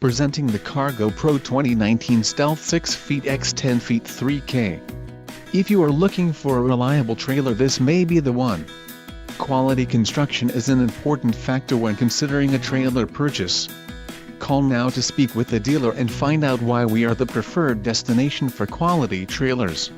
Presenting the CargoPro 2019 Stealth 6 feet x 10 feet 3K. If you are looking for a reliable trailer, this may be the one. Quality construction is an important factor when considering a trailer purchase. Call now to speak with the dealer and find out why we are the preferred destination for quality trailers.